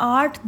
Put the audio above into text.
8